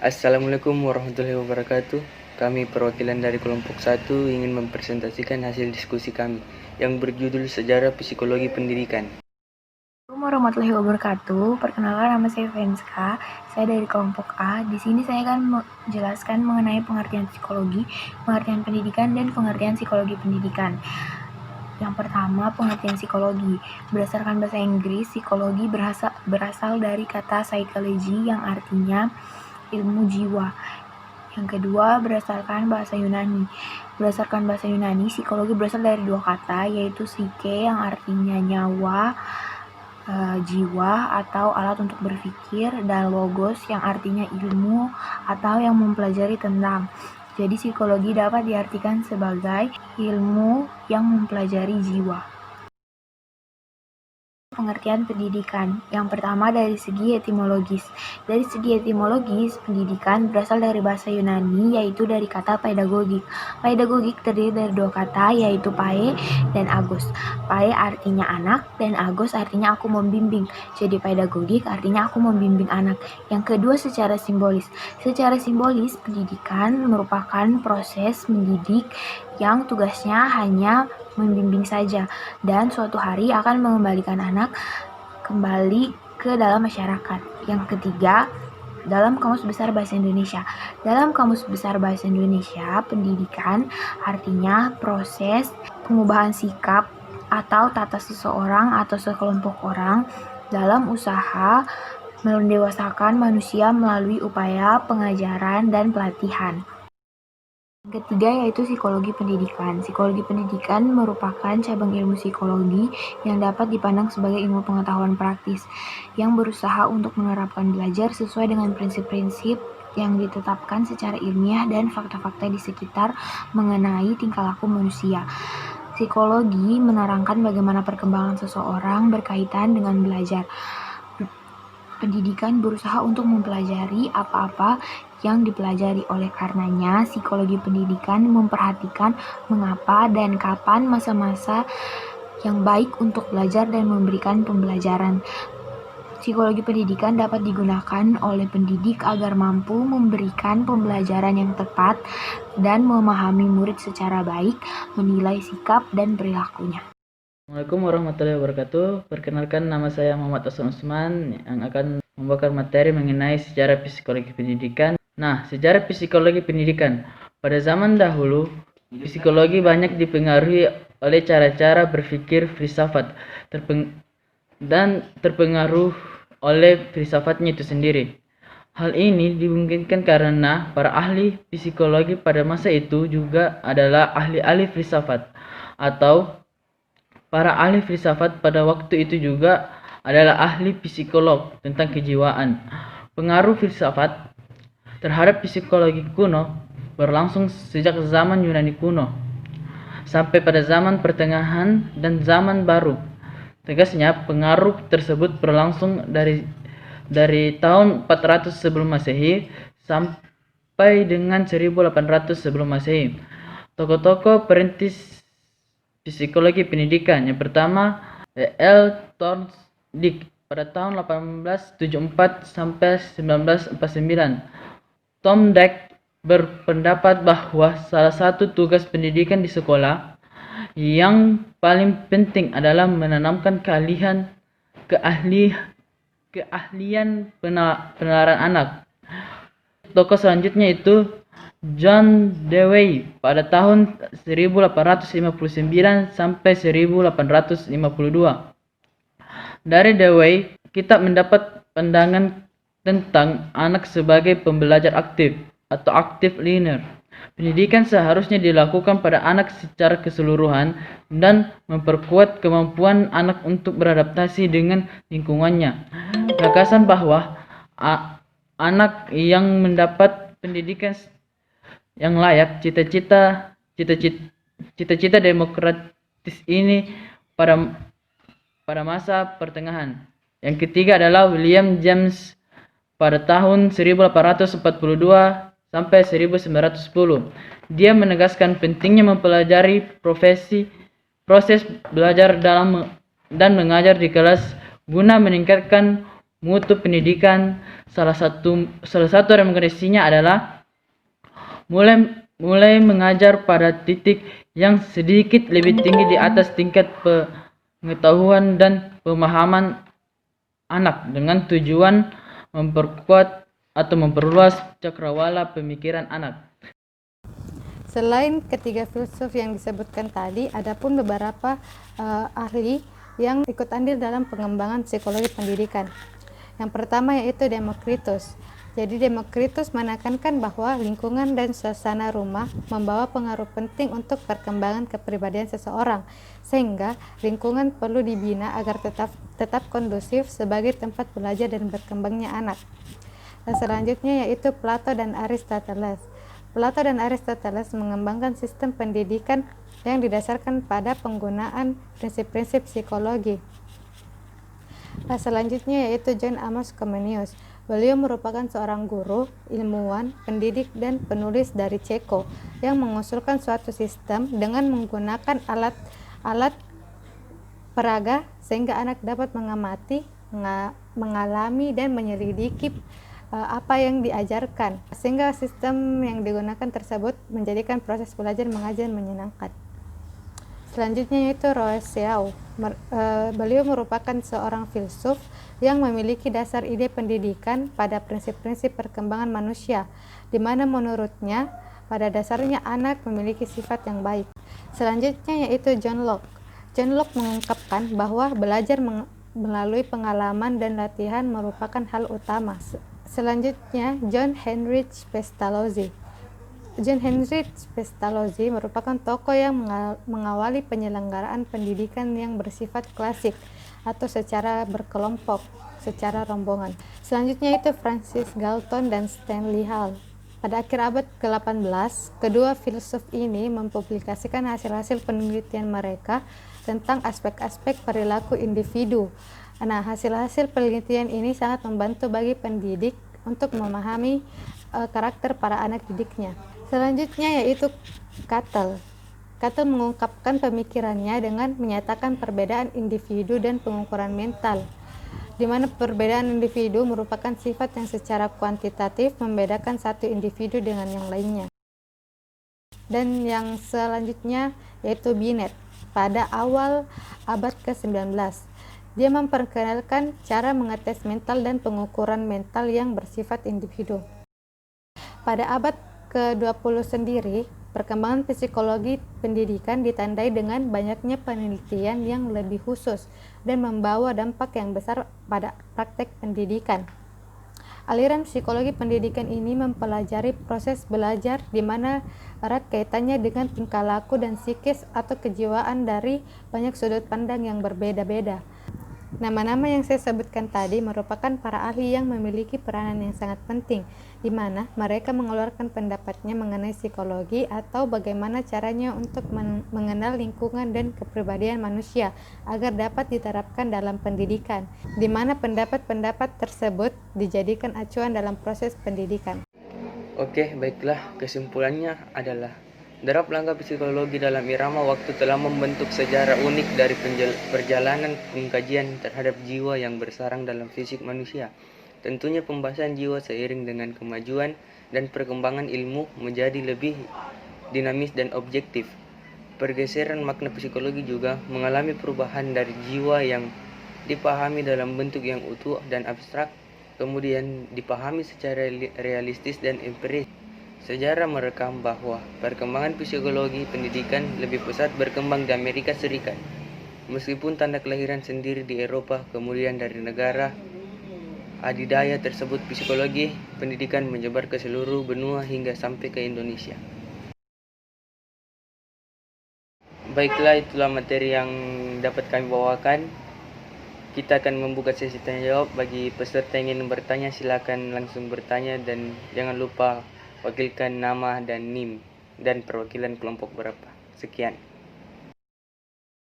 Assalamualaikum warahmatullahi wabarakatuh. Kami perwakilan dari kelompok 1 ingin mempresentasikan hasil diskusi kami yang berjudul Sejarah Psikologi Pendidikan. Assalamualaikum warahmatullahi wabarakatuh. Perkenalkan, nama saya Venska. Saya dari kelompok A. Di sini saya akan menjelaskan mengenai pengertian psikologi, pengertian pendidikan, dan pengertian psikologi pendidikan. Yang pertama, pengertian psikologi. Berdasarkan bahasa Inggris, psikologi berasal dari kata psychology yang artinya ilmu jiwa. Yang kedua, berdasarkan bahasa Yunani. Berdasarkan bahasa Yunani, psikologi berasal dari dua kata, yaitu psyche yang artinya nyawa, jiwa atau alat untuk berpikir, dan logos yang artinya ilmu atau yang mempelajari tentang. Jadi psikologi dapat diartikan sebagai ilmu yang mempelajari jiwa. Pengertian pendidikan. Yang pertama, dari segi etimologis. Dari segi etimologis, pendidikan berasal dari bahasa Yunani, yaitu dari kata pedagogik. Pedagogik terdiri dari dua kata, yaitu pae dan agos. Pae artinya anak, dan agos artinya aku membimbing. Jadi pedagogik artinya aku membimbing anak. Yang kedua, secara simbolis. Secara simbolis, pendidikan merupakan proses mendidik yang tugasnya hanya membimbing saja, dan suatu hari akan mengembalikan anak kembali ke dalam masyarakat. Yang ketiga, dalam Kamus Besar Bahasa Indonesia. Dalam Kamus Besar Bahasa Indonesia, pendidikan artinya proses pengubahan sikap atau tata seseorang atau sekelompok orang dalam usaha mendewasakan manusia melalui upaya pengajaran dan pelatihan. Yang ketiga, yaitu psikologi pendidikan. Psikologi pendidikan merupakan cabang ilmu psikologi yang dapat dipandang sebagai ilmu pengetahuan praktis yang berusaha untuk menerapkan belajar sesuai dengan prinsip-prinsip yang ditetapkan secara ilmiah dan fakta-fakta di sekitar mengenai tingkah laku manusia. Psikologi menerangkan bagaimana perkembangan seseorang berkaitan dengan belajar. Pendidikan berusaha untuk mempelajari apa-apa yang dipelajari. Oleh karenanya, psikologi pendidikan memperhatikan mengapa dan kapan masa-masa yang baik untuk belajar dan memberikan pembelajaran. Psikologi pendidikan dapat digunakan oleh pendidik agar mampu memberikan pembelajaran yang tepat dan memahami murid secara baik, menilai sikap dan perilakunya. Assalamualaikum warahmatullahi wabarakatuh. Perkenalkan, nama saya Muhammad Hasan Usman yang akan membawakan materi mengenai sejarah psikologi pendidikan. Nah, sejarah psikologi pendidikan. Pada zaman dahulu, psikologi banyak dipengaruhi oleh cara-cara berpikir filsafat dan terpengaruh oleh filsafatnya itu sendiri. Hal ini dimungkinkan karena para ahli psikologi pada masa itu juga adalah ahli-ahli filsafat, atau para ahli filsafat pada waktu itu juga adalah ahli psikolog tentang kejiwaan. Pengaruh filsafat terhadap psikologi kuno berlangsung sejak zaman Yunani kuno sampai pada zaman pertengahan dan zaman baru. Tegasnya, pengaruh tersebut berlangsung dari tahun 400 sebelum Masehi sampai dengan 1800 sebelum Masehi. Tokoh-tokoh perintis psikologi pendidikan yang pertama, L. Thorndike pada tahun 1874 sampai 1949. Thorndike berpendapat bahwa salah satu tugas pendidikan di sekolah yang paling penting adalah menanamkan keahlian penalaran anak. Tokoh selanjutnya itu John Dewey pada tahun 1859 sampai 1852. Dari Dewey, kita mendapat pandangan tentang anak sebagai pembelajar aktif atau active learner. Pendidikan seharusnya dilakukan pada anak secara keseluruhan dan memperkuat kemampuan anak untuk beradaptasi dengan lingkungannya. Gagasan bahwa anak yang mendapat pendidikan yang layak, cita-cita demokratis ini pada masa pertengahan. Yang ketiga adalah William James pada tahun 1842 sampai 1910. Dia menegaskan pentingnya mempelajari proses belajar dan mengajar di kelas guna meningkatkan mutu pendidikan salah satu rekomendasinya adalah mulai mengajar pada titik yang sedikit lebih tinggi di atas tingkat pengetahuan dan pemahaman anak dengan tujuan memperkuat atau memperluas cakrawala pemikiran anak. Selain ketiga filsuf yang disebutkan tadi, ada pun beberapa ahli yang ikut andil dalam pengembangan psikologi pendidikan. Yang pertama yaitu Demokritus. Jadi Demokritus menekankan bahwa lingkungan dan suasana rumah membawa pengaruh penting untuk perkembangan kepribadian seseorang, sehingga lingkungan perlu dibina agar tetap kondusif sebagai tempat belajar dan berkembangnya anak. Dan selanjutnya yaitu Plato dan Aristoteles. Plato dan Aristoteles mengembangkan sistem pendidikan yang didasarkan pada penggunaan prinsip-prinsip psikologi. Selanjutnya yaitu John Amos Comenius. Beliau merupakan seorang guru, ilmuwan, pendidik, dan penulis dari Ceko yang mengusulkan suatu sistem dengan menggunakan alat peraga sehingga anak dapat mengamati, mengalami, dan menyelidiki apa yang diajarkan, sehingga sistem yang digunakan tersebut menjadikan proses belajar mengajar menyenangkan. Selanjutnya yaitu Rousseau. Beliau merupakan seorang filsuf yang memiliki dasar ide pendidikan pada prinsip-prinsip perkembangan manusia, di mana menurutnya pada dasarnya anak memiliki sifat yang baik. Selanjutnya yaitu John Locke. John Locke mengungkapkan bahwa belajar melalui pengalaman dan latihan merupakan hal utama. Selanjutnya John Heinrich Pestalozzi. John Heinrich Pestalozzi merupakan tokoh yang mengawali penyelenggaraan pendidikan yang bersifat klasik atau secara berkelompok, secara rombongan. Selanjutnya itu Francis Galton dan Stanley Hall. Pada akhir abad ke-18, kedua filsuf ini mempublikasikan hasil-hasil penelitian mereka tentang aspek-aspek perilaku individu. Nah, hasil-hasil penelitian ini sangat membantu bagi pendidik untuk memahami karakter para anak didiknya. Selanjutnya yaitu Cattell. Cattell mengungkapkan pemikirannya dengan menyatakan perbedaan individu dan pengukuran mental, di mana perbedaan individu merupakan sifat yang secara kuantitatif membedakan satu individu dengan yang lainnya. Dan yang selanjutnya yaitu Binet. Pada awal abad ke-19, dia memperkenalkan cara mengetes mental dan pengukuran mental yang bersifat individu. Pada abad ke-20 sendiri, perkembangan psikologi pendidikan ditandai dengan banyaknya penelitian yang lebih khusus dan membawa dampak yang besar pada praktek pendidikan. Aliran psikologi pendidikan ini mempelajari proses belajar di mana erat kaitannya dengan tingkah laku dan psikis atau kejiwaan dari banyak sudut pandang yang berbeda-beda. Nama-nama yang saya sebutkan tadi merupakan para ahli yang memiliki peranan yang sangat penting, di mana mereka mengeluarkan pendapatnya mengenai psikologi atau bagaimana caranya untuk mengenal lingkungan dan kepribadian manusia agar dapat diterapkan dalam pendidikan, di mana pendapat-pendapat tersebut dijadikan acuan dalam proses pendidikan. Oke, baiklah, kesimpulannya adalah derap langkah psikologi dalam irama waktu telah membentuk sejarah unik dari perjalanan pengkajian terhadap jiwa yang bersarang dalam fisik manusia. Tentunya pembahasan jiwa seiring dengan kemajuan dan perkembangan ilmu menjadi lebih dinamis dan objektif. Pergeseran makna psikologi juga mengalami perubahan dari jiwa yang dipahami dalam bentuk yang utuh dan abstrak, kemudian dipahami secara realistis dan empiris. Sejarah merekam bahwa perkembangan psikologi pendidikan lebih pesat berkembang di Amerika Serikat, meskipun tanda kelahiran sendiri di Eropa. Kemudian dari negara adidaya tersebut psikologi pendidikan menyebar ke seluruh benua hingga sampai ke Indonesia. Baiklah, itulah materi yang dapat kami bawakan. Kita akan membuka sesi tanya jawab. Bagi peserta yang ingin bertanya, silakan langsung bertanya dan jangan lupa wakilkan nama dan NIM dan perwakilan kelompok berapa. Sekian.